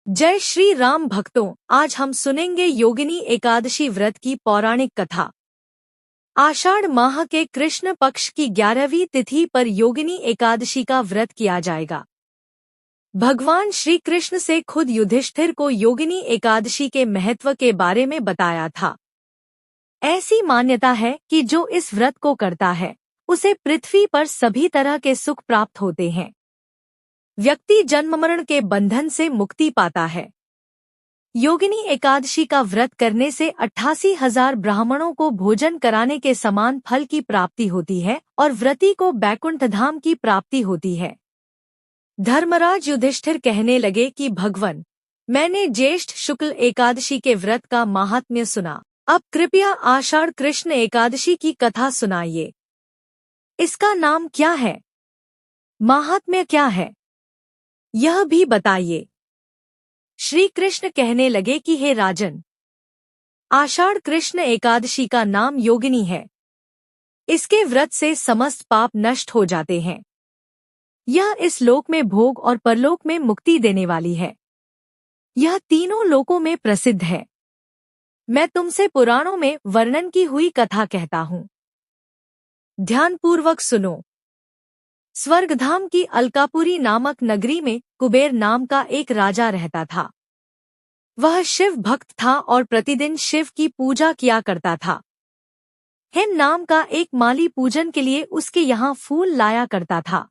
जय श्री राम भक्तों, आज हम सुनेंगे योगिनी एकादशी व्रत की पौराणिक कथा। आषाढ़ माह के कृष्ण पक्ष की 11वीं तिथि पर योगिनी एकादशी का व्रत किया जाएगा। भगवान श्री कृष्ण से खुद युधिष्ठिर को योगिनी एकादशी के महत्व के बारे में बताया था। ऐसी मान्यता है कि जो इस व्रत को करता है उसे पृथ्वी पर सभी तरह के सुख प्राप्त होते हैं। व्यक्ति जन्म मरण के बंधन से मुक्ति पाता है। योगिनी एकादशी का व्रत करने से 88,000 ब्राह्मणों को भोजन कराने के समान फल की प्राप्ति होती है और व्रती को बैकुंठ धाम की प्राप्ति होती है। धर्मराज युधिष्ठिर कहने लगे कि भगवन, मैंने ज्येष्ठ शुक्ल एकादशी के व्रत का माहात्म्य सुना। अब कृपया आषाढ़ कृष्ण एकादशी की कथा सुनाइए। इसका नाम क्या है, माहात्म्य क्या है, यह भी बताइए। श्री कृष्ण कहने लगे कि हे राजन, आषाढ़ कृष्ण एकादशी का नाम योगिनी है। इसके व्रत से समस्त पाप नष्ट हो जाते हैं। यह इस लोक में भोग और परलोक में मुक्ति देने वाली है। यह तीनों लोकों में प्रसिद्ध है। मैं तुमसे पुराणों में वर्णन की हुई कथा कहता हूँ, ध्यानपूर्वक सुनो। स्वर्गधाम की अलकापुरी नामक नगरी में कुबेर नाम का एक राजा रहता था। वह शिव भक्त था और प्रतिदिन शिव की पूजा किया करता था। हेम नाम का एक माली पूजन के लिए उसके यहाँ फूल लाया करता था।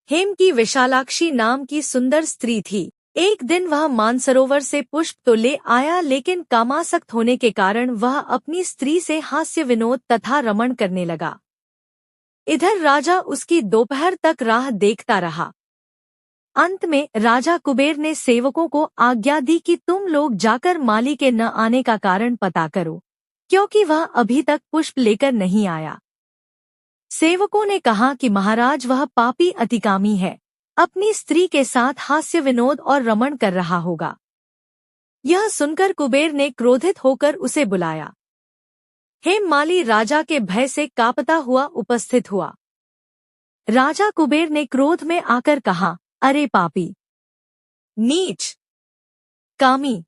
हेम की विशालाक्षी नाम की सुंदर स्त्री थी। एक दिन वह मानसरोवर से पुष्प तो ले आया, लेकिन कामासक्त होने के कारण वह अपनी स्त्री से हास्य विनोद तथा रमण करने लगा। इधर राजा उसकी दोपहर तक राह देखता रहा। अंत में राजा कुबेर ने सेवकों को आज्ञा दी कि तुम लोग जाकर माली के न आने का कारण पता करो, क्योंकि वह अभी तक पुष्प लेकर नहीं आया। सेवकों ने कहा कि महाराज, वह पापी अतिकामी है, अपनी स्त्री के साथ हास्य विनोद और रमण कर रहा होगा। यह सुनकर कुबेर ने क्रोधित होकर उसे बुलाया। हेममाली राजा के भय से कांपता हुआ उपस्थित हुआ। राजा कुबेर ने क्रोध में आकर कहा, अरे पापी, नीच, कामी,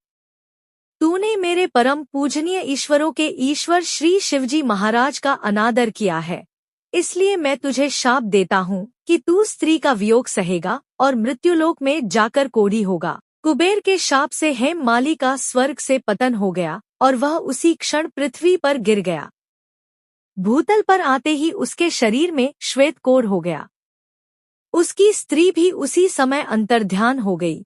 तूने मेरे परम पूजनीय ईश्वरों के ईश्वर श्री शिवजी महाराज का अनादर किया है। इसलिए मैं तुझे शाप देता हूँ कि तू स्त्री का वियोग सहेगा और मृत्युलोक में जाकर कोढ़ी होगा। कुबेर के शाप से हेममाली का स्वर्ग से पतन हो गया और वह उसी क्षण पृथ्वी पर गिर गया। भूतल पर आते ही उसके शरीर में श्वेत कोढ़ हो गया। उसकी स्त्री भी उसी समय अंतर्ध्यान हो गई।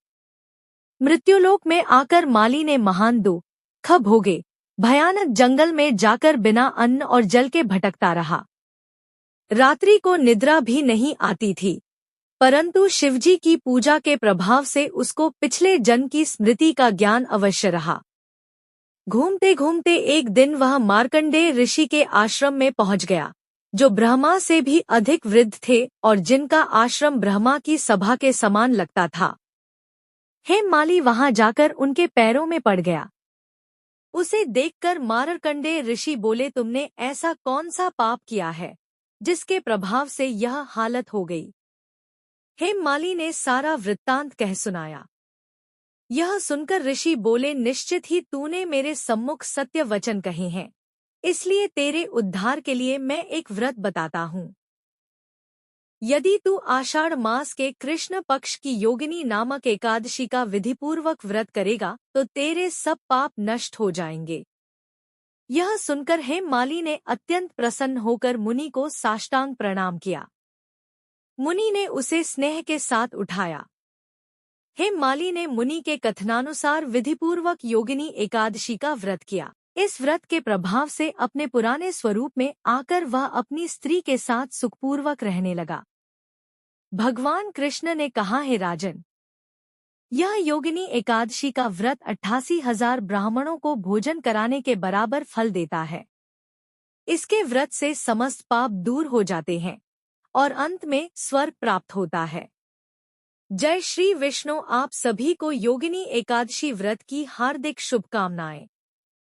मृत्युलोक में आकर माली ने महान दुख भोगे। भयानक जंगल में जाकर बिना अन्न और जल के भटकता रहा। रात्रि को निद्रा भी नहीं आती थी, परंतु शिवजी की पूजा के प्रभाव से उसको पिछले जन्म की स्मृति का ज्ञान अवश्य रहा। घूमते घूमते एक दिन वह मार्कंडेय ऋषि के आश्रम में पहुंच गया, जो ब्रह्मा से भी अधिक वृद्ध थे और जिनका आश्रम ब्रह्मा की सभा के समान लगता था। हेममाली वहां जाकर उनके पैरों में पड़ गया। उसे देखकर मार्कंडेय ऋषि बोले, तुमने ऐसा कौन सा पाप किया है जिसके प्रभाव से यह हालत हो गई। हेममाली ने सारा वृत्तांत कह सुनाया। यह सुनकर ऋषि बोले, निश्चित ही तूने मेरे सम्मुख सत्य वचन कहे हैं, इसलिए तेरे उद्धार के लिए मैं एक व्रत बताता हूँ। यदि तू आषाढ़ मास के कृष्ण पक्ष की योगिनी नामक एकादशी का विधिपूर्वक व्रत करेगा तो तेरे सब पाप नष्ट हो जाएंगे। यह सुनकर हेममाली ने अत्यंत प्रसन्न होकर मुनि को साष्टांग प्रणाम किया। मुनि ने उसे स्नेह के साथ उठाया। हेममाली ने मुनि के कथनानुसार विधिपूर्वक योगिनी एकादशी का व्रत किया। इस व्रत के प्रभाव से अपने पुराने स्वरूप में आकर वह अपनी स्त्री के साथ सुखपूर्वक रहने लगा। भगवान कृष्ण ने कहा, हे राजन, यह योगिनी एकादशी का व्रत 88,000 ब्राह्मणों को भोजन कराने के बराबर फल देता है। इसके व्रत से समस्त पाप दूर हो जाते हैं और अंत में स्वर्ग प्राप्त होता है। जय श्री विष्णु। आप सभी को योगिनी एकादशी व्रत की हार्दिक शुभकामनाएं।